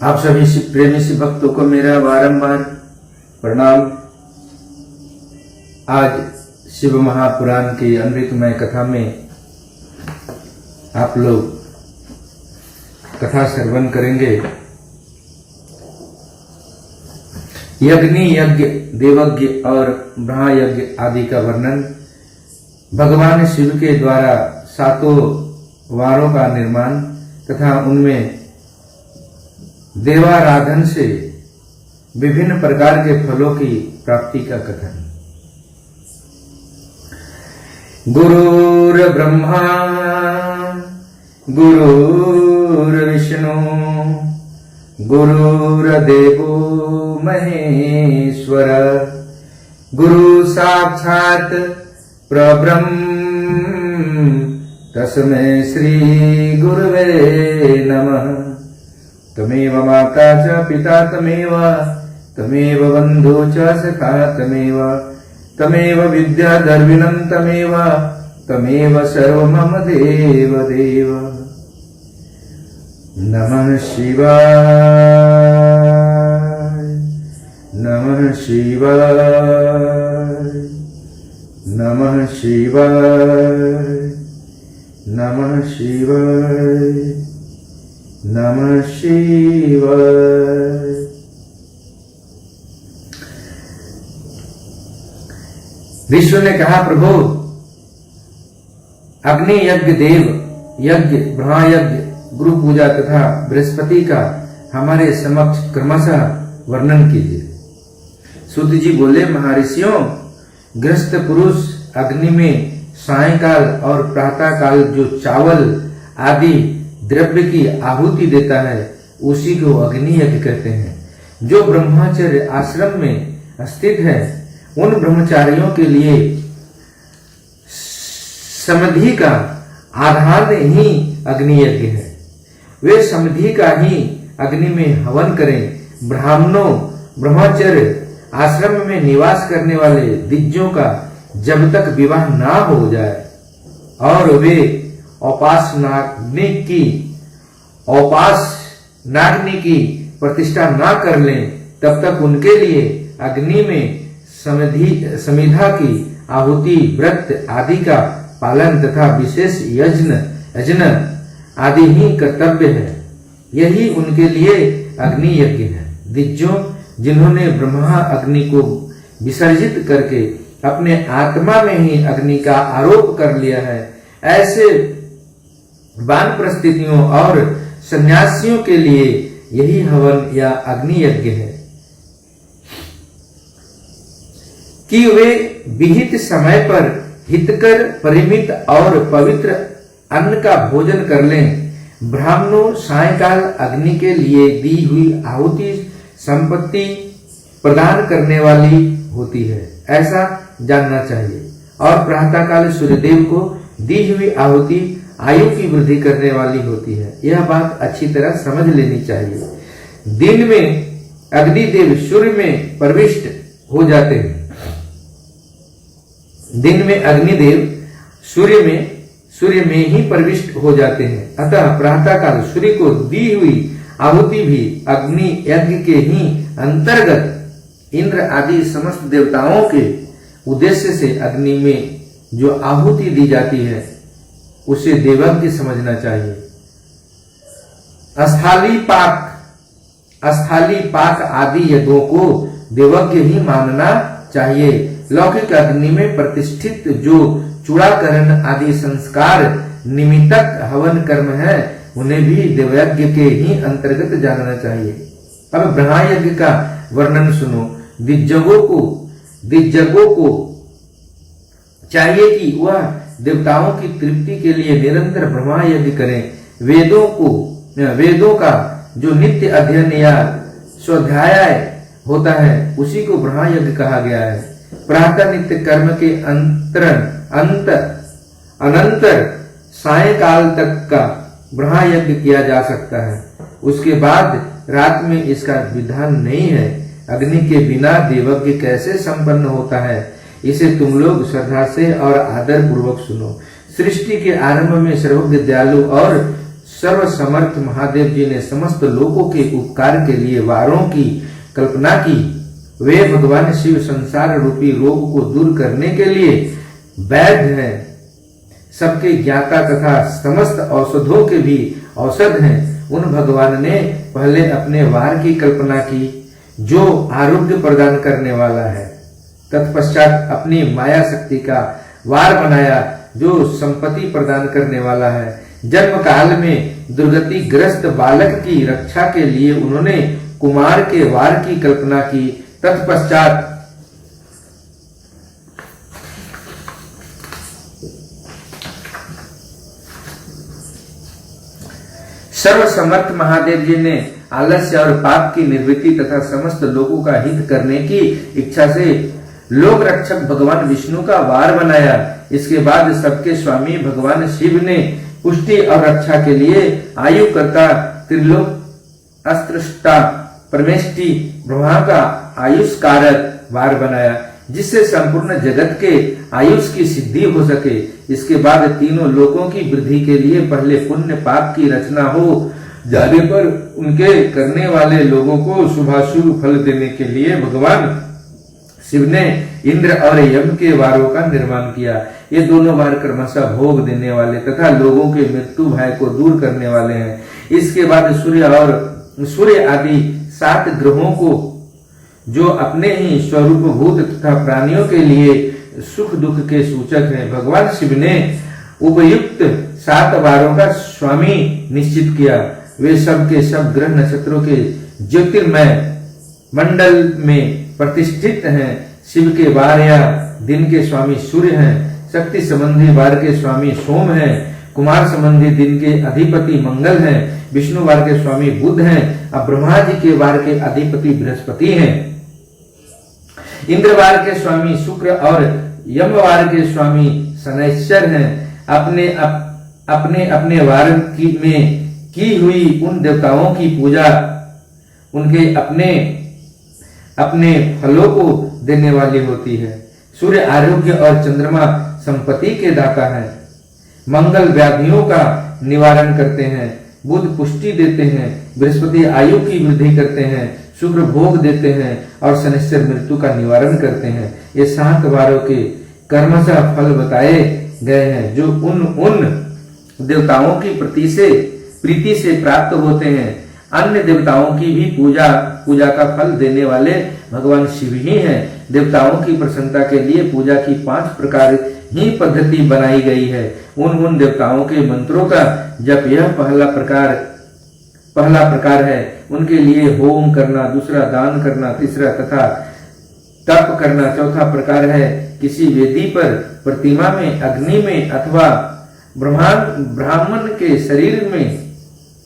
आप सभी प्रेमी शिव भक्तों को मेरा बारंबार प्रणाम। आज शिव महापुराण की अमृतमय कथा में आप लोग कथा श्रवण करेंगे। यज्ञ यज्ञ देवज्ञ और ब्रह्मयज्ञ आदि का वर्णन, भगवान शिव के द्वारा 7 वारों का निर्माण तथा उनमें देवाराधन से विभिन्न प्रकार के फलों की प्राप्ति का कथन। गुरुर् ब्रह्मा गुरुर्विष्णु गुरुर्देवो महेश्वर गुरु साक्षात् परब्रह्म तस्मै श्री गुरुवे नमः। तमेव माता च पिता तमेव बन्धु च सखा तमेव विद्याधर्विणं तमेव सर्वं मम देव देव। नमः शिवाय नमः शिवाय नमः शिवाय नमः शिवाय नमः शिवाय। विष्णु ने कहा, प्रभु अग्नि यज्ञ, देव यज्ञ, ब्रह्मयज्ञ, गुरु पूजा तथा बृहस्पति का हमारे समक्ष क्रमशः वर्णन कीजिए। सूत जी बोले, महर्षियों, गृहस्थ पुरुष अग्नि में सायंकाल और प्रातः काल जो चावल आदि द्रव्य की आहुति देता है उसी को अग्नि यज्ञ कहते हैं। जो ब्रह्मचर्य आश्रम में स्थित है उन ब्रह्मचारियों के लिए समधि का आधार ही अग्नि यज्ञ है। वे समधि का ही अग्नि में हवन करें। ब्राह्मणों, ब्रह्मचर्य आश्रम में निवास करने वाले दिग्गजों का जब तक विवाह ना हो जाए और वे औपासनाग्नि की प्रतिष्ठा ना कर लें, तब तक उनके लिए अग्नि में समिधा की आहुति, व्रत आदि का पालन तथा विशेष यज्ञ आदि ही कर्तव्य है। यही उनके लिए अग्नि यज्ञ है। दिग्गजों, जिन्होंने ब्रह्मा अग्नि को विसर्जित करके अपने आत्मा में ही अग्नि का आरोप कर लिया है, ऐसे वानप्रस्थितियों और सन्यासियों के लिए यही हवन या अग्नि यज्ञ है कि वे विहित समय पर हितकर, परिमित और पवित्र अन्न का भोजन कर लें। ब्राह्मणों, सायंकाल अग्नि के लिए दी हुई आहुति संपत्ति प्रदान करने वाली होती है, ऐसा जानना चाहिए। और प्रातःकाल सूर्यदेव को दी हुई आहुति आयु की वृद्धि करने वाली होती है। यह बात अच्छी तरह समझ लेनी चाहिए। दिन में अग्निदेव सूर्य में प्रविष्ट हो जाते हैं। दिन में अग्निदेव सूर्य में ही प्रविष्ट हो जाते हैं। अतः प्रातःकाल सूर्य को दी हुई आहुति भी अग्नि यज्ञ के ही अंतर्गत इंद्र आदि समस्त देवताओं के उद्देश्य से अग्नि में जो आहुति दी जाती है उसे देवज्ञ समझना चाहिए। अस्थाली पाक आदि यज्ञों को देवज्ञ ही मानना चाहिए। लौकिक अग्नि में प्रतिष्ठित जो चूड़ाकरण आदि संस्कार निमित्तक हवन कर्म है उन्हें भी देवयज्ञ के ही अंतर्गत जानना चाहिए। अब ब्रह्मयज्ञ का वर्णन सुनो। दिग्गजों को चाहिए कि वह देवताओं की तृप्ति के लिए निरंतर ब्रह्मयज्ञ करें। वेदों का जो नित्य अध्ययन या स्वाध्याय होता है उसी को ब्रह्मयज्ञ कहा गया है। प्रातः नित्य कर्म के अनंतर सायंकाल तक का ब्रह्मयज्ञ किया जा सकता है। उसके बाद रात में इसका विधान नहीं है। अग्नि के बिना देवज्ञ कैसे संपन्न होता है, इसे तुम लोग श्रद्धा से और आदर पूर्वक सुनो। सृष्टि के आरंभ में सर्वज्ञ दयालु और सर्व समर्थ महादेव जी ने समस्त लोगों के उपकार के लिए वारों की कल्पना की। वे भगवान शिव संसार रूपी रोग को दूर करने के लिए वैद्य हैं, सबके ज्ञाता तथा समस्त औषधों के भी औषध हैं। उन भगवान ने पहले अपने वार की कल्पना की जो आरोग्य प्रदान करने वाला है। तत्पश्चात अपनी माया शक्ति का वार बनाया जो संपत्ति प्रदान करने वाला है। जन्म काल में दुर्गति ग्रस्त बालक की रक्षा के लिए उन्होंने कुमार के वार की कल्पना की। तत्पश्चात सर्वसमर्थ महादेव जी ने आलस्य और पाप की निवृत्ति तथा समस्त लोगों का हित करने की इच्छा से लोक रक्षक भगवान विष्णु का वार बनाया। इसके बाद सबके स्वामी भगवान शिव ने पुष्टि और रक्षा के लिए आयुकर्ता त्रिलोक अस्त्रष्टा परमेष्टि ब्रह्मा का आयुष कारक वार बनाया, जिससे संपूर्ण जगत के आयुष की सिद्धि हो सके। इसके बाद तीनों लोकों की वृद्धि के लिए पहले पुण्य पाप की रचना हो जाने पर उनके करने वाले लोगों को शुभाशुभ फल देने के लिए भगवान शिव ने इंद्र और यम के वारों का निर्माण किया। ये दोनों वार क्रमशः भोग देने वाले तथा लोगों के मृत्यु भय को दूर करने वाले हैं। इसके बाद सूर्य आदि 7 ग्रहों को जो अपने ही स्वरूप भूत तथा प्राणियों के लिए सुख दुख के सूचक हैं, भगवान शिव ने उपयुक्त 7 वारों का स्वामी निश्चित किया। वे सब के सब ग्रह नक्षत्रों के ज्योतिर्मय मंडल में प्रतिष्ठित हैं। शिव के वार या दिन के स्वामी सूर्य हैं, शक्ति संबंधी वार के स्वामी सोम हैं, कुमार संबंधी दिन के अधिपति मंगल हैं, विष्णु वार के स्वामी बुध हैं, और ब्रह्मा जी के वार के अधिपति बृहस्पति हैं। इंद्रवार के स्वामी शुक्र और यमवार के स्वामी शनैश्चर हैं। अपने अपने वार में की हुई उन देवताओं की पूजा उनके अपने अपने फलों को देने वाली होती है। सूर्य आरोग्य और चंद्रमा संपत्ति के दाता है। मंगल व्याधियों का निवारण करते हैं, बुध पुष्टि देते हैं, बृहस्पति आयु की वृद्धि करते हैं, शुक्र भोग देते हैं और शनिश्चर मृत्यु का निवारण करते हैं। ये 7 वारों के कर्मशः फल बताए गए हैं जो उन देवताओं की प्रीति से प्राप्त होते हैं। अन्य देवताओं की भी पूजा का फल देने वाले भगवान शिव ही हैं। देवताओं की प्रसन्नता के लिए पूजा की 5 प्रकार ही पद्धति बनाई गई है। उन देवताओं के मंत्रों का जप यह पहला प्रकार है। उनके लिए होम करना, दूसरा दान करना, तीसरा तथा तप करना, चौथा प्रकार है किसी वेदी पर, प्रतिमा में, अग्नि में अथवा ब्राह्मण के शरीर में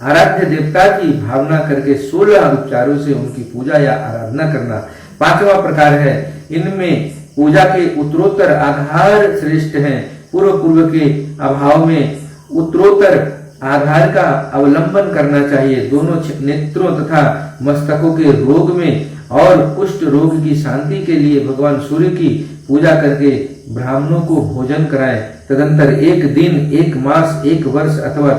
आराध्य देवता की भावना करके 16 उपचारों से उनकी पूजा या आराधना करना। 5वां प्रकार है, इनमें पूजा के उत्तरोत्तर आधार श्रेष्ठ हैं। पूर्व के अभाव में उत्तरोत्तर आधार का अवलंबन करना चाहिए। दोनों नेत्रों तथा मस्तकों के रोग में और कुष्ठ रोग की शांति के लिए भगवान सूर्य की पूजा करके ब्राह्मणों को भोजन कराएं। तदंतर 1 दिन, 1 मास, 1 वर्ष अथवा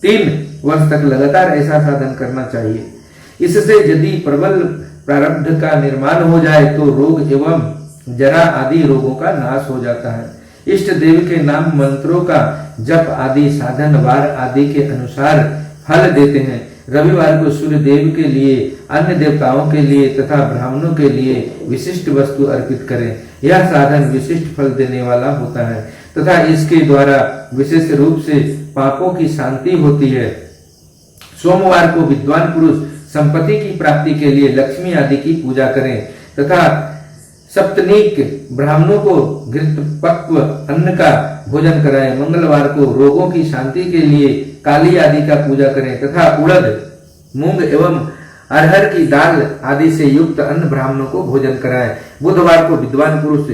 3 वर्ष तक लगातार ऐसा साधन करना चाहिए। इससे यदि प्रबल प्रारब्ध का निर्माण हो जाए तो रोग एवं जरा आदि रोगों का नाश हो जाता है। इष्ट देव के नाम मंत्रों का जप आदि साधन वार आदि के अनुसार फल देते हैं। रविवार को सूर्य देव के लिए, अन्य देवताओं के लिए तथा ब्राह्मणों के लिए विशिष्ट वस्तु अर्पित करें। यह साधन विशिष्ट फल देने वाला होता है तथा इसके द्वारा विशेष रूप से पापों की शांति होती है। सोमवार को विद्वान पुरुष संपत्ति की प्राप्ति के लिए लक्ष्मी आदि की पूजा करें तथा सप्तनीक ब्राह्मणों को घृत पक्व अन्न का भोजन कराएं। मंगलवार को रोगों की शांति के लिए काली आदि का पूजा करें तथा उड़द, मूंग एवं अरहर की दाल आदि से युक्त अन्न ब्राह्मणों को भोजन कराएं। बुधवार को विद्वान पुरुष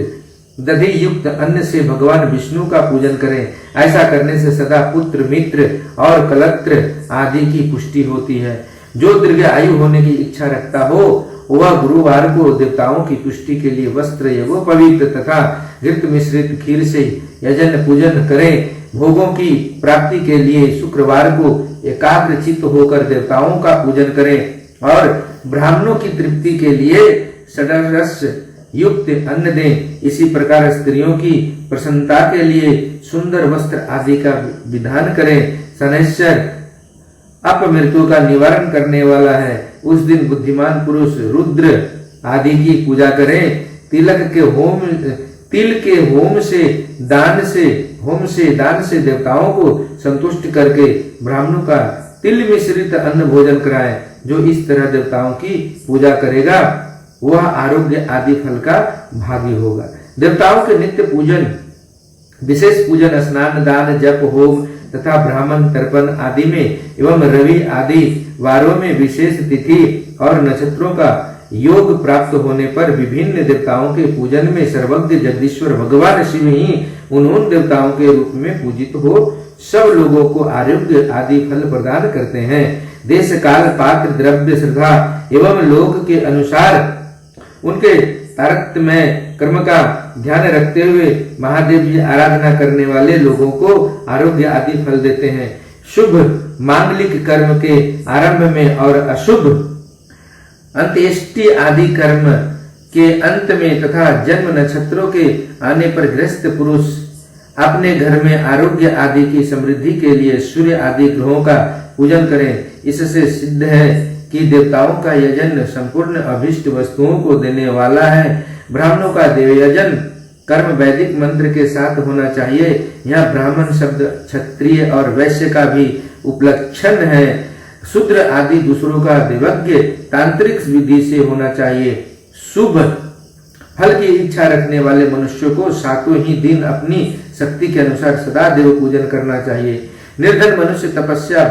दधि युक्त अन्न से भगवान विष्णु का पूजन करें। ऐसा करने से सदा पुत्र, मित्र और कलत्र आदि की पुष्टि होती है। जो दीर्घ आयु होने की इच्छा रखता हो वह गुरुवार को देवताओं की पुष्टि के लिए वस्त्र एवं पवित्र तथा घृत मिश्रित खीर से यजन पूजन करें। भोगों की प्राप्ति के लिए शुक्रवार को एकाग्र चित्त होकर देवताओं का पूजन करें और ब्राह्मणों की तृप्ति के लिए षड्रस युक्त अन्न दें। इसी प्रकार स्त्रियों की प्रसन्नता के लिए सुंदर वस्त्र आदि का विधान करें। शनैश्चर अपमृत्यु का निवारण करने वाला है। उस दिन बुद्धिमान पुरुष रुद्र आदि की पूजा करें। तिल के होम से दान से देवताओं को संतुष्ट करके ब्राह्मणों का तिल मिश्रित अन्न भोजन कराएं। जो इस तरह देवताओं की पूजा करेगा वह आरोग्य आदि फल का भागी होगा। देवताओं के नित्य पूजन, विशेष पूजन, स्नान, दान, जप, होम तथा ब्राह्मण तर्पण आदि में एवं रवि आदि वारों में विशेष तिथि और नक्षत्रों का योग प्राप्त होने पर विभिन्न देवताओं के पूजन में सर्वज्ञ जगदीश्वर भगवान शिव ही उन देवताओं के रूप में पूजित हो सब लोगों को आरोग्य आदि फल प्रदान करते हैं। देश काल पात्र द्रव्य श्रद्धा एवं लोक के अनुसार उनके तारतम्य कर्म का ध्यान रखते हुए महादेव की आराधना करने वाले लोगों को आरोग्य आदि फल देते हैं। शुभ मांगलिक कर्म के आरंभ में और अशुभ अंत्येष्टि आदि कर्म के अंत में तथा जन्म नक्षत्रों के आने पर गृहस्थ पुरुष अपने घर में आरोग्य आदि की समृद्धि के लिए सूर्य आदि ग्रहों का पूजन करें। इससे सिद्ध है कि देवताओं का यजन संपूर्ण अभिष्ट वस्तुओं को देने वाला है। ब्राह्मणों का देवयजन कर्म वैदिक मंत्र के साथ होना चाहिए। यह ब्राह्मण शब्द क्षत्रिय और वैश्य का भी उपलक्षण है। शूद्र आदि दूसरों का देवज्ञ तांत्रिक विधि से होना चाहिए। शुभ फल की इच्छा रखने वाले मनुष्यों को सातों ही दिन अपनी शक्ति के अनुसार सदा देव पूजन करना चाहिए। निर्धन मनुष्य तपस्या,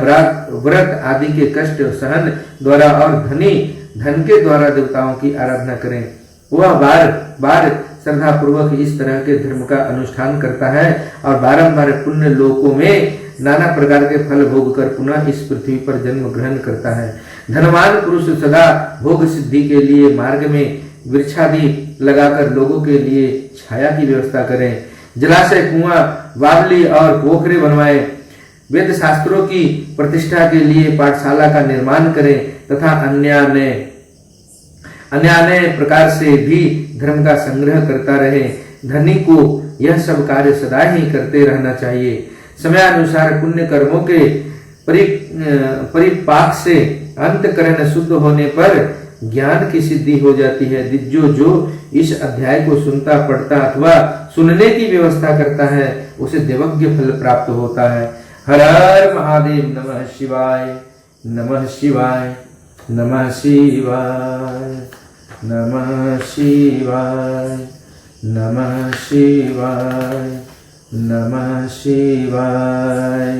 व्रत आदि के कष्ट सहन द्वारा और धनी धन के द्वारा देवताओं की आराधना करें। वह बार बार श्रद्धा पूर्वक इस तरह के धर्म का अनुष्ठान करता है और बारंबार पुण्य लोकों में नाना प्रकार के फल भोग कर पुनः इस पृथ्वी पर जन्म ग्रहण करता है। धनवान पुरुष सदा भोग सिद्धि के लिए मार्ग में वृक्षादि लगाकर लोगों के लिए छाया की व्यवस्था करें। जलाशय, कुआं, बावली और पोखरे बनवाएं। वेद शास्त्रों की प्रतिष्ठा के लिए पाठशाला का निर्माण करें तथा अन्य प्रकार से भी धर्म का संग्रह करता रहे। धनी को यह सब कार्य सदा ही करते रहना चाहिए। समयानुसार पुण्य कर्मों के परिपाक से अंतकरण शुद्ध होने पर ज्ञान की सिद्धि हो जाती है। जो इस अध्याय को सुनता, पढ़ता अथवा सुनने की व्यवस्था करता है उसे देवज्ञ फल प्राप्त होता है। हर हर महादेव। नमः शिवाय, नमः शिवाय, नमः शिवाय, नमः शिवाय, नमः शिवाय, नमः शिवाय।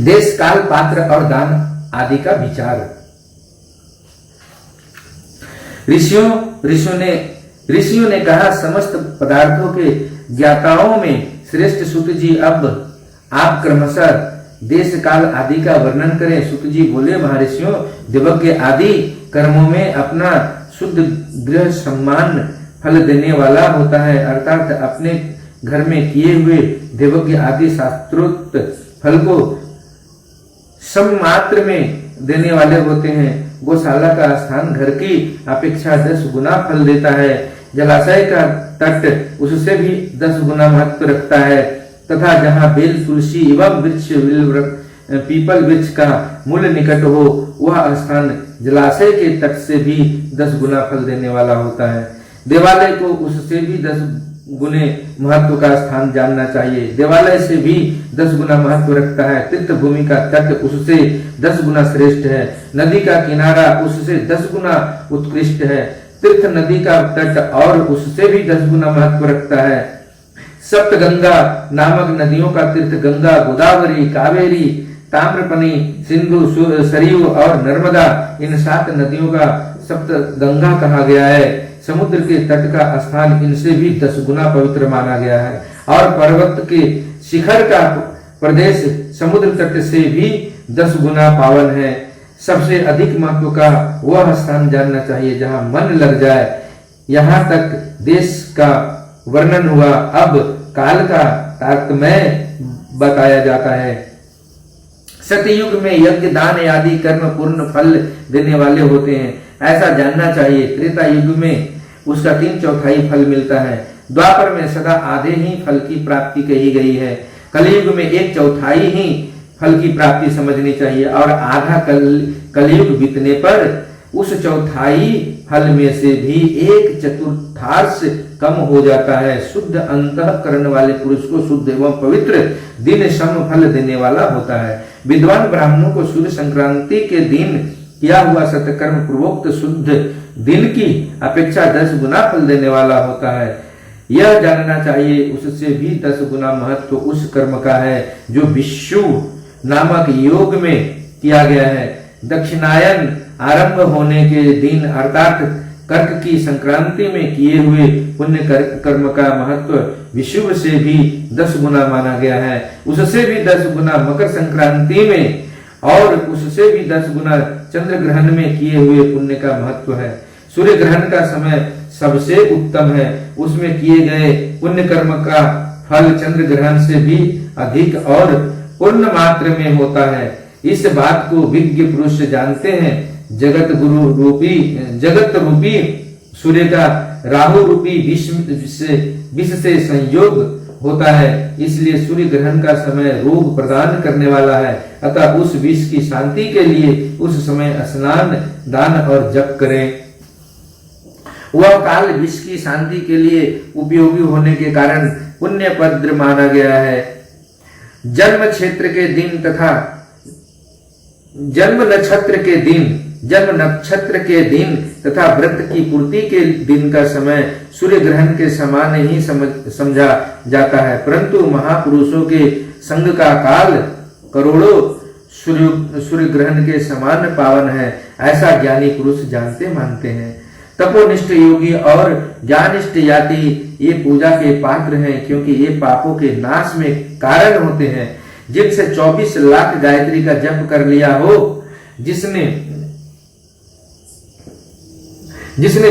देश काल पात्र और दान आदि का विचार। ऋषियों ने कहा, समस्त पदार्थों के ज्ञाताओं में श्रेष्ठ सूत जी, अब आप क्रमशः देश काल आदि का वर्णन करें। सूत जी बोले, महर्षियों, देवज्ञ आदि कर्मों में अपना शुद्ध गृह सम्मान फल देने वाला होता है, अर्थात अपने घर में किए हुए देवज्ञ आदि शास्त्रोक्त फल को सममात्र में देने वाले होते हैं। गौशाला का स्थान घर की अपेक्षा 10 गुना फल देता है। जलाशय का तट उससे भी 10 गुना महत्व रखता है तथा जहाँ बेल, तुलसी एवं वृक्ष, पीपल वृक्ष का मूल निकट हो वह स्थान जलाशय के तट से भी 10 गुना फल देने वाला होता है। देवालय को उससे भी 10 गुने महत्व का स्थान जानना चाहिए। देवालय से भी 10 गुना महत्व रखता है। तीर्थ भूमि का तट उससे 10 गुना श्रेष्ठ है। नदी का किनारा उससे 10 गुना उत्कृष्ट है। तीर्थ नदी का तट और उससे भी 10 गुना महत्व रखता है। सप्तगंगा नामक नदियों का तीर्थ गंगा, गोदावरी, कावेरी, ताम्रपनी, सिंधु, सरयू और नर्मदा, इन 7 नदियों का सप्तगंगा कहा गया है। समुद्र के तट का स्थान इनसे भी 10 गुना पवित्र माना गया है और पर्वत के शिखर का प्रदेश समुद्र तट से भी 10 गुना पावन है। सबसे अधिक महत्व का वह स्थान जानना चाहिए जहां मन लग जाए। यहाँ तक देश का वर्णन हुआ। अब काल का तारतम्य बताया जाता है। सतयुग में यज्ञ दान आदि कर्म पूर्ण फल देने वाले होते हैं, ऐसा जानना चाहिए। त्रेता युग में उसका 3/4 फल मिलता है। द्वापर में सदा आधे ही फल की प्राप्ति कही गई है। कलयुग में 1/4 ही फल की प्राप्ति समझनी चाहिए और आधा कलयुग बीतने पर उस 1/4 फल में से भी 1/4 कम हो जाता है। शुद्ध अंतःकरण वाले पुरुष को शुद्ध एवं पवित्र दिन सम फल देने वाला होता है। विद्वान ब्राह्मणों को सूर्य संक्रांति के दिन किया हुआ सत्कर्म पूर्वोक्त शुद्ध दिन की अपेक्षा 10 गुना फल देने वाला होता है। यह जानना चाहिए उससे भी 10 गुना महत्व उस कर्म का है जो विषु नामक योग में किया गया है। दक्षिणायन आरंभ होने के दिन अर्थात कर्क की संक्रांति में किए हुए पुण्य कर्म का महत्व विषुव से भी 10 गुना माना गया है। उससे भी 10 गुना मकर संक्रांति में और उससे भी 10 गुना चंद्र ग्रहण में किए हुए पुण्य का महत्व है। सूर्य ग्रहण का समय सबसे उत्तम है, उसमें किए गए पुण्य कर्म का फल चंद्र ग्रहण से भी अधिक और पूर्ण मात्रा में होता है। इस बात को विज्ञ पुरुष जानते हैं। जगत रूपी सूर्य का राहु रूपी विष से संयोग होता है, इसलिए सूर्य ग्रहण का समय रोग प्रदान करने वाला है। अतः उस विष की शांति के लिए उस समय स्नान दान और जप करें। वह काल विष की शांति के लिए उपयोगी होने के कारण पुण्य पद्र माना गया है। जन्म नक्षत्र के दिन तथा व्रत की पूर्ति के दिन का समय सूर्य ग्रहण के समान ही समझा जाता है, परंतु महापुरुषों के संग का काल करोड़ों सूर्य ग्रहण के समान पावन है, ऐसा ज्ञानी पुरुष जानते मानते हैं। तपोनिष्ठ योगी और ज्ञानिष्ठ याति ये पूजा के पात्र हैं, क्योंकि ये पापों के नाश में कारण होते हैं। जिनसे 24 लाख गायत्री का जप कर लिया हो, जिसने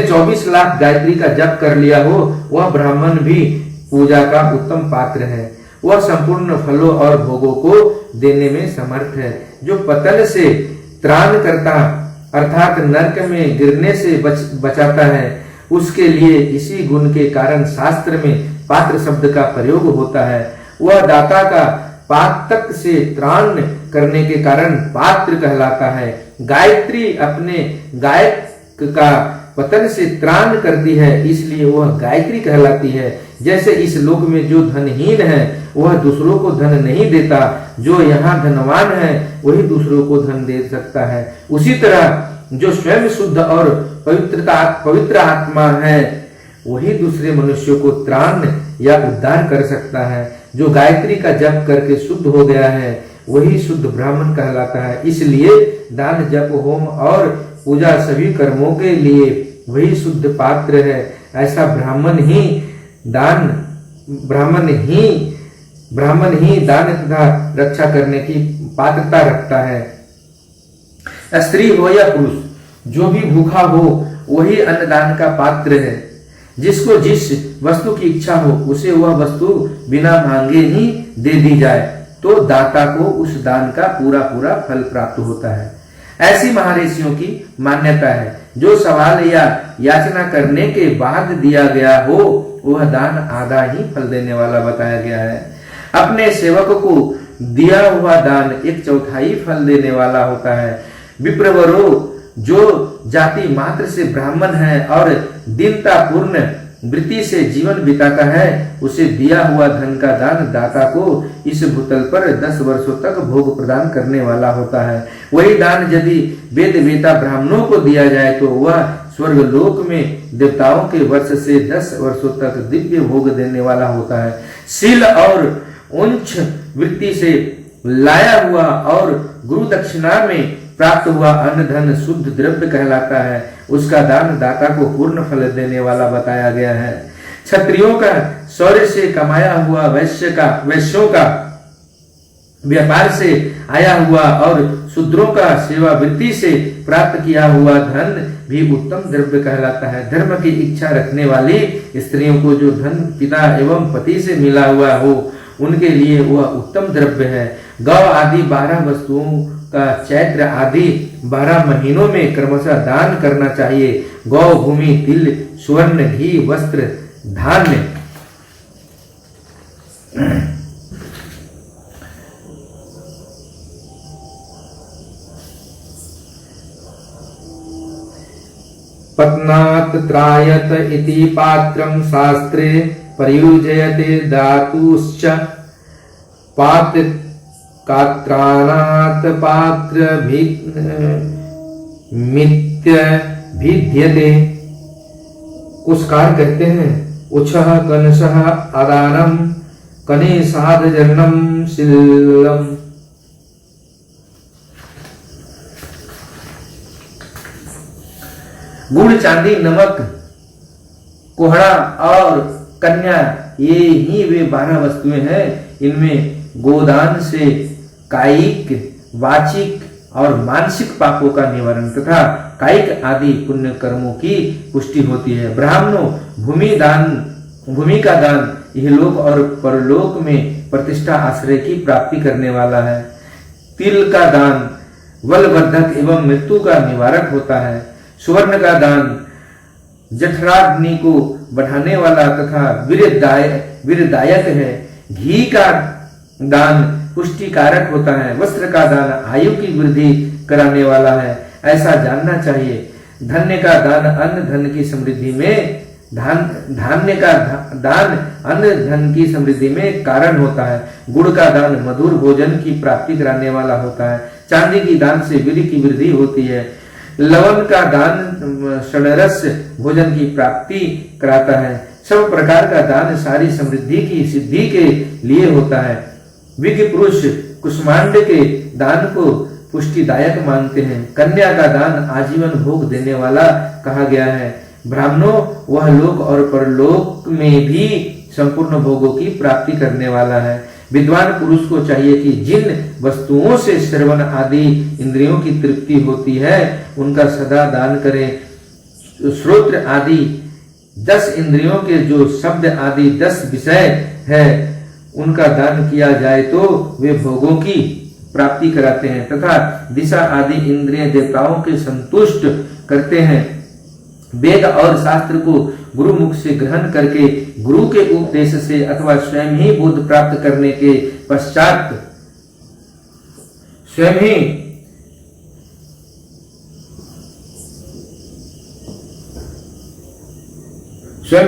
24 लाख गायत्री का जप कर लिया हो, वह ब्राह्मण भी पूजा का उत्तम पात्र है। वह संपूर्ण फलों और भोगों को देने में समर्थ है। जो पतन से त्राण करता अर्थात नरक में गिरने से बचाता है, उसके लिए इसी गुण के कारण शास्त्र में पात्र शब्द का प्रयोग होता है। वह दाता का पातक से त्राण करने के कारण पात्र कहलाता है। गायत्री अपने गायक का पतन से त्राण करती है, इसलिए वह गायत्री कहलाती है। जैसे इस लोक में जो धनहीन है वह दूसरों को धन नहीं देता, जो यहाँ धनवान है वही दूसरों को धन दे सकता है, उसी तरह जो स्वयं शुद्ध और पवित्र आत्मा है वही दूसरे मनुष्यों को त्राण या उद्धार कर सकता है। जो गायत्री का जप करके शुद्ध हो गया है वही शुद्ध ब्राह्मण कहलाता है। इसलिए दान जप होम और पूजा सभी कर्मों के लिए वही शुद्ध पात्र है। ऐसा ब्राह्मण ही दान तथा रक्षा करने की पात्रता रखता है। स्त्री हो या पुरुष, जो भी भूखा हो वही अन्नदान का पात्र है। जिसको जिस वस्तु की इच्छा हो उसे वह वस्तु बिना मांगे ही दे दी जाए तो दाता को उस दान का पूरा फल प्राप्त होता है। ऐसी महर्षियों की मान्यता है। जो सवाल या याचना करने के बाद दिया गया हो वह दान आधा ही फल देने वाला बताया गया है। अपने सेवक को दिया हुआ दान 1/4 फल देने वाला होता है। विप्रवरो, जो जाति मात्र से ब्राह्मण है और दीनता पूर्ण वृत्ति से जीवन बिताता है, उसे दिया हुआ धन का दान दाता को इस भूतल पर 10 वर्षों तक भोग प्रदान करने वाला होता है। वही दान यदि वेद वेता ब्राह्मणों को दिया जाए तो वह स्वर्गलोक में देवताओं के वर्ष से 10 वर्षों तक दिव्य भोग देने वाला होता है। शील और उच्च वृत्ति से लाया हुआ और गुरु दक्षिणा में प्राप्त हुआ अन्न धन शुद्ध द्रव्य कहलाता है। उसका दान दाता को पूर्ण फल देने वाला बताया गया है। क्षत्रियों का शौर्य से कमाया हुआ वैश्यों का व्यापार से आया हुआ और शूद्रों का सेवा वृत्ति से प्राप्त किया हुआ धन भी उत्तम द्रव्य कहलाता है। धर्म की इच्छा रखने वाली स्त्रियों को जो धन पिता एवं पति से मिला हुआ हो उनके लिए वह उत्तम द्रव्य है। गौ आदि 12 वस्तुओं का चैत्र आदि 12 महीनों में क्रमशः दान करना चाहिए। गौ, भूमि, तिल, स्वर्ण, घी, वस्त्र, धान्य, पत्नात् त्रायत इति पात्रं शास्त्रे प्रयुज्यते धातुश्च पात्र कात्राणात् पात्र मित्य भिद्यते। कुशकार कहते हैं उछः कनशः आदानम कनेशाद जन्नम शिलम। गुड़, चांदी, नमक, कोहड़ा और कन्या ये ही वे 12 वस्तुएं हैं। इनमें गोदान से कायिक, वाचिक और मानसिक पापों का निवारण तथा कायिक आदि पुण्य कर्मों की पुष्टि होती है। ब्राह्मणों, भूमि का दान इहलोक और परलोक में प्रतिष्ठा आश्रय की प्राप्ति करने वाला है। तिल का दान बलवर्धक एवं मृत्यु का निवारक होता है। सुवर्ण का दान जठराग्नि को बढ़ाने वाला तथा वीरदायक है। घी का दान पुष्टिकारक होता है। वस्त्र का दान आयु की वृद्धि कराने वाला है, ऐसा जानना चाहिए। धन्य का दान अन्न धन की समृद्धि में धान्य का दान अन्न धन की समृद्धि में कारण होता है। गुड़ का दान मधुर भोजन की प्राप्ति कराने वाला होता है। चांदी की दान से वीर्य की वृद्धि होती है। लवण का दान षडरस भोजन की प्राप्ति कराता है। सब प्रकार का दान सारी समृद्धि की सिद्धि के लिए होता है। विज्ञ पुरुष कुष्मांड के दान को पुष्टिदायक मानते हैं। कन्या का दान आजीवन भोग देने वाला कहा गया है। ब्राह्मणों, वह लोक और परलोक में भी संपूर्ण भोगों की प्राप्ति करने वाला है। विद्वान पुरुष को चाहिए कि जिन वस्तुओं से श्रवण आदि इंद्रियों की तृप्ति होती है उनका सदा दान करें। श्रोत्र आदि 10 इंद्रियों के जो शब्द आदि 10 विषय है उनका दान किया जाए तो वे भोगों की प्राप्ति कराते हैं तथा दिशा आदि इंद्रिय देवताओं के संतुष्ट करते हैं। वेद और शास्त्र को गुरु मुख से ग्रहण करके गुरु के उपदेश से अथवा स्वयं ही बोध प्राप्त करने के पश्चात स्वयं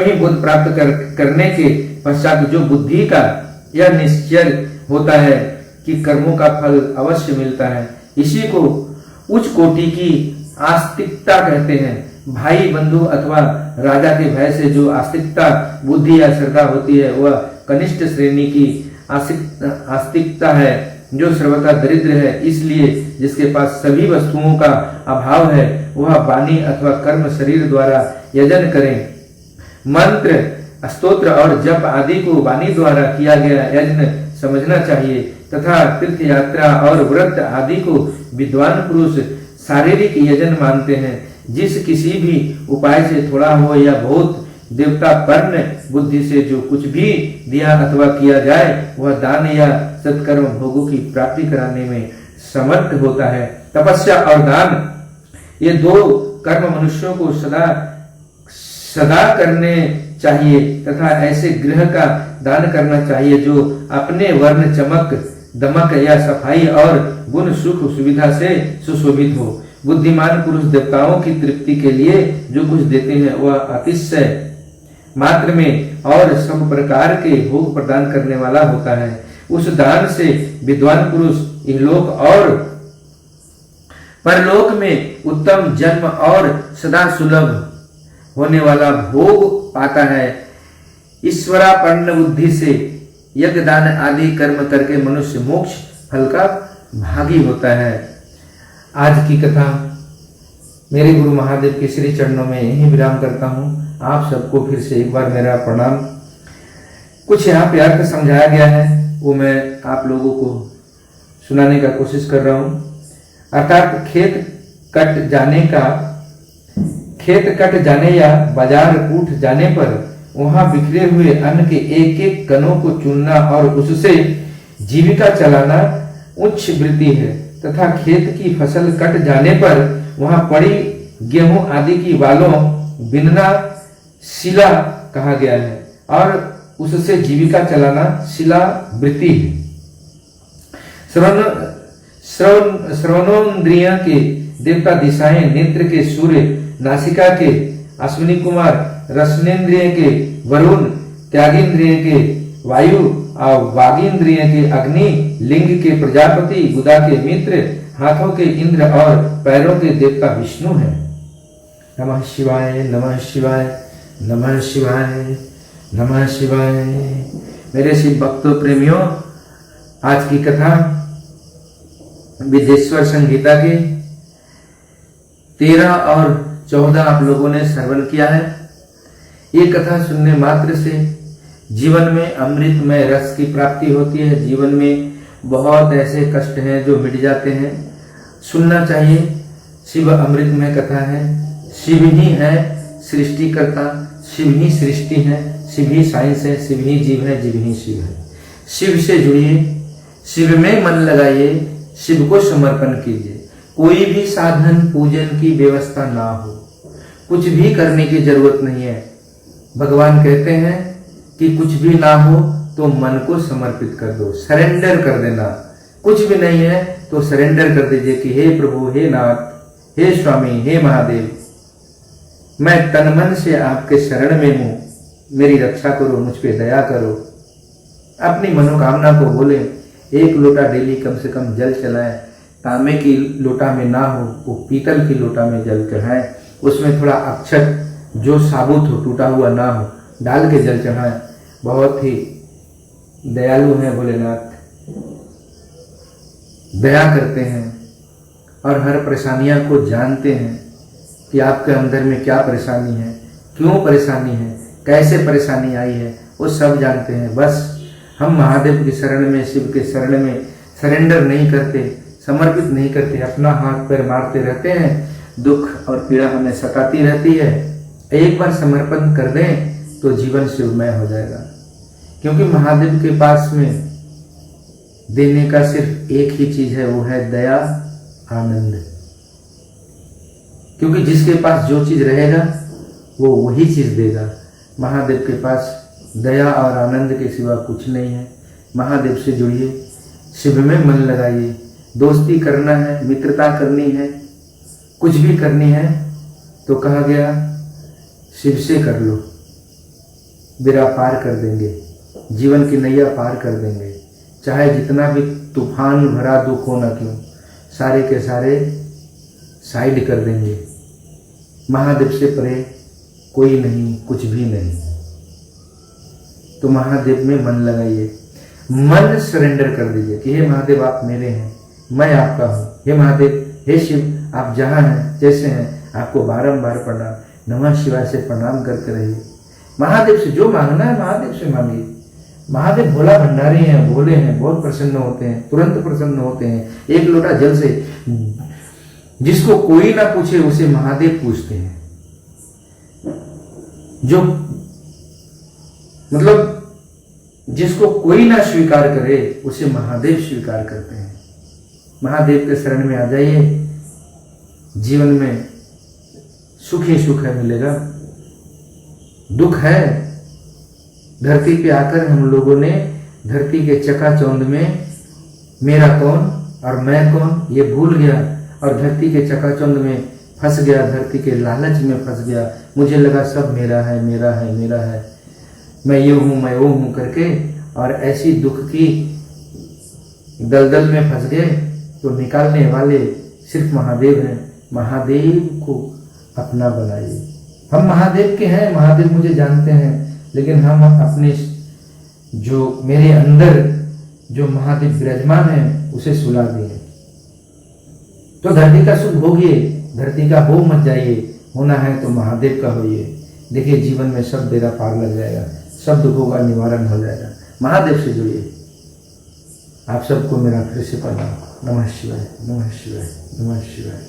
ही बोध प्राप्त करने के पश्चात जो बुद्धि का यह निश्चय होता है कि कर्मों का फल अवश्य मिलता है, इसी को उच्च कोटि की आस्तिकता कहते हैं। भाई बंधु अथवा राजा के भय से जो आस्तिकता बुद्धि या श्रद्धा होती है वह कनिष्ठ श्रेणी की आस्तिकता है जो सर्वथा दरिद्र है। इसलिए जिसके पास सभी वस्तुओं का अभाव है वह वाणी अथवा कर्म शरीर द्वारा यजन करें। मंत्र, स्तोत्र और जप आदि को वाणी द्वारा किया गया यज्ञ समझना चाहिए तथा तीर्थ यात्रा और व्रत आदि को विद्वान पुरुष शारीरिक यजन मानते हैं। जिस किसी भी उपाय से थोड़ा हो या बहुत देवता पर्ण बुद्धि से जो कुछ भी दिया अथवा किया जाए वह दान या सत्कर्म भोगों की प्राप्ति कराने में समर्थ होता है। तपस्या और दान ये 2 कर्म मनुष्यों को सदा करने चाहिए तथा ऐसे गृह का दान करना चाहिए जो अपने वर्ण, चमक, दमक या सफाई और गुण सुख सुविधा से सुशोभित हो। बुद्धिमान पुरुष देवताओं की तृप्ति के लिए जो कुछ देते हैं वह अतिशय मात्र में और सब प्रकार के भोग प्रदान करने वाला होता है। उस दान से विद्वान पुरुष इहलोक और परलोक में उत्तम जन्म और सदा सुलभ होने वाला भोग पाता है। ईश्वरापन्न बुद्धि से यज्ञ दान आदि कर्म करके मनुष्य मोक्ष फल का भागी होता है। आज की कथा मेरे गुरु महादेव के श्री चरणों में यही विराम करता हूँ। आप सबको फिर से एक बार मेरा प्रणाम। कुछ यहाँ पे अर्थ समझाया गया है वो मैं आप लोगों को सुनाने का कोशिश कर रहा हूँ। अर्थात खेत कट जाने या बाजार उठ जाने पर वहां बिखरे हुए अन्न के एक एक कणों को चुनना और उससे जीविका चलाना उच्च वृत्ति है, तथा खेत की फसल कट जाने पर वहां पड़ी गेहूं आदि की बालों बिनना शिला कहा गया है और उससे जीविका चलाना शिला वृत्ति है। श्रवणोन्द्रिय के देवता दिशाएं, नेत्र के सूर्य, नासिका के अश्विनी कुमार, रसनेन्द्रिय के वरुण, त्यागेंद्रिय के वायु और वागींद्रिय के अग्नि, लिंग के प्रजापति, गुदा के मित्र, हाथों के इंद्र और पैरों के देवता विष्णु है। नमः शिवाय, नमः शिवाय, नमः शिवाय, नमः शिवाय। मेरे शिव भक्तों प्रेमियों, आज की कथा विदेश्वर संहिता के 13 और 14 आप लोगों ने श्रवण किया है। ये कथा सुनने मात्र से जीवन में अमृतमय रस की प्राप्ति होती है। जीवन में बहुत ऐसे कष्ट हैं जो मिट जाते हैं। सुनना चाहिए। शिव अमृतमय कथा है। शिव ही है सृष्टिकर्ता, शिव ही सृष्टि है, शिव ही साइंस है, शिव ही जीव है, जीव ही शिव है। शिव से जुड़िए, शिव में मन लगाइए, शिव को समर्पण कीजिए। कोई भी साधन पूजन की व्यवस्था ना हो, कुछ भी करने की जरूरत नहीं है। भगवान कहते हैं कि कुछ भी ना हो तो मन को समर्पित कर दो, सरेंडर कर देना। कुछ भी नहीं है तो सरेंडर कर दीजिए कि हे प्रभु, हे नाथ, हे स्वामी, हे महादेव, मैं तन मन से आपके शरण में हूं, मेरी रक्षा करो, मुझ पे दया करो। अपनी मनोकामना को बोले। 1 लोटा डेली कम से कम जल चलाएं। तांबे की लोटा में ना हो, वो पीतल की लोटा में जल चढ़ाएं। उसमें थोड़ा अक्षत जो साबुत हो, टूटा हुआ ना हो, डाल के जल चढ़ाएं। बहुत ही दयालु हैं भोलेनाथ, दया करते हैं और हर परेशानियां को जानते हैं कि आपके अंदर में क्या परेशानी है, क्यों परेशानी है, कैसे परेशानी आई है, वो सब जानते हैं। बस हम महादेव की शरण में, शिव के शरण में सरेंडर नहीं करते, समर्पित नहीं करते, अपना हाथ पैर मारते रहते हैं। दुख और पीड़ा हमें सताती रहती है। एक बार समर्पण कर दें तो जीवन शिवमय हो जाएगा। क्योंकि महादेव के पास में देने का सिर्फ एक ही चीज है, वो है दया, आनंद। क्योंकि जिसके पास जो चीज रहेगा वो वही चीज देगा। महादेव के पास दया और आनंद के सिवा कुछ नहीं है। महादेव से जुड़िए, शिव में मन लगाइए। दोस्ती करना है, मित्रता करनी है, कुछ भी करनी है तो कहा गया शिव से कर लो, बेड़ा पार कर देंगे, जीवन की नैया पार कर देंगे। चाहे जितना भी तूफान भरा दुख हो ना क्यों, सारे के सारे साइड कर देंगे। महादेव से परे कोई नहीं, कुछ भी नहीं। तो महादेव में मन लगाइए, मन सरेंडर कर दीजिए कि हे महादेव, आप मेरे हैं, मैं आपका हूँ। हे महादेव, हे शिव, आप जहाँ हैं, जैसे हैं, आपको बारंबार प्रणाम, नमः शिवाय से प्रणाम करते रहिए। महादेव से जो मांगना है महादेव से मांगिए। महादेव भोला भंडारी हैं, भोले हैं, बहुत प्रसन्न होते हैं, तुरंत प्रसन्न होते हैं। 1 लोटा जल से जिसको कोई ना पूछे उसे महादेव पूछते हैं। जो मतलब जिसको कोई ना स्वीकार करे उसे महादेव स्वीकार करते हैं। महादेव के शरण में आ जाइए, जीवन में सुख ही सुख है मिलेगा। दुख है, धरती पे आकर हम लोगों ने धरती के चकाचौंध में मेरा कौन और मैं कौन ये भूल गया और धरती के चकाचौंध में फंस गया, धरती के लालच में फंस गया। मुझे लगा सब मेरा है, मेरा है, मेरा है, मैं ये हूं, मैं वो हूं करके, और ऐसी दुख की दलदल में फंस गए। तो निकालने वाले सिर्फ महादेव हैं। महादेव को अपना बनाइए। हम महादेव के हैं, महादेव मुझे जानते हैं, लेकिन हम अपने जो मेरे अंदर जो महादेव विराजमान है उसे सुला दिए। तो धरती का सुख भोगिए, धरती का भोग मत जाइए। होना है तो महादेव का होइए। देखिए जीवन में सब बेड़ा पार लग जाएगा, सब दुखों का निवारण हो जाएगा। महादेव से जुड़िए। आप सबको मेरा फिर से प्रणाम। नमः शिवाय, नमः शिवाय, नमः शिवाय।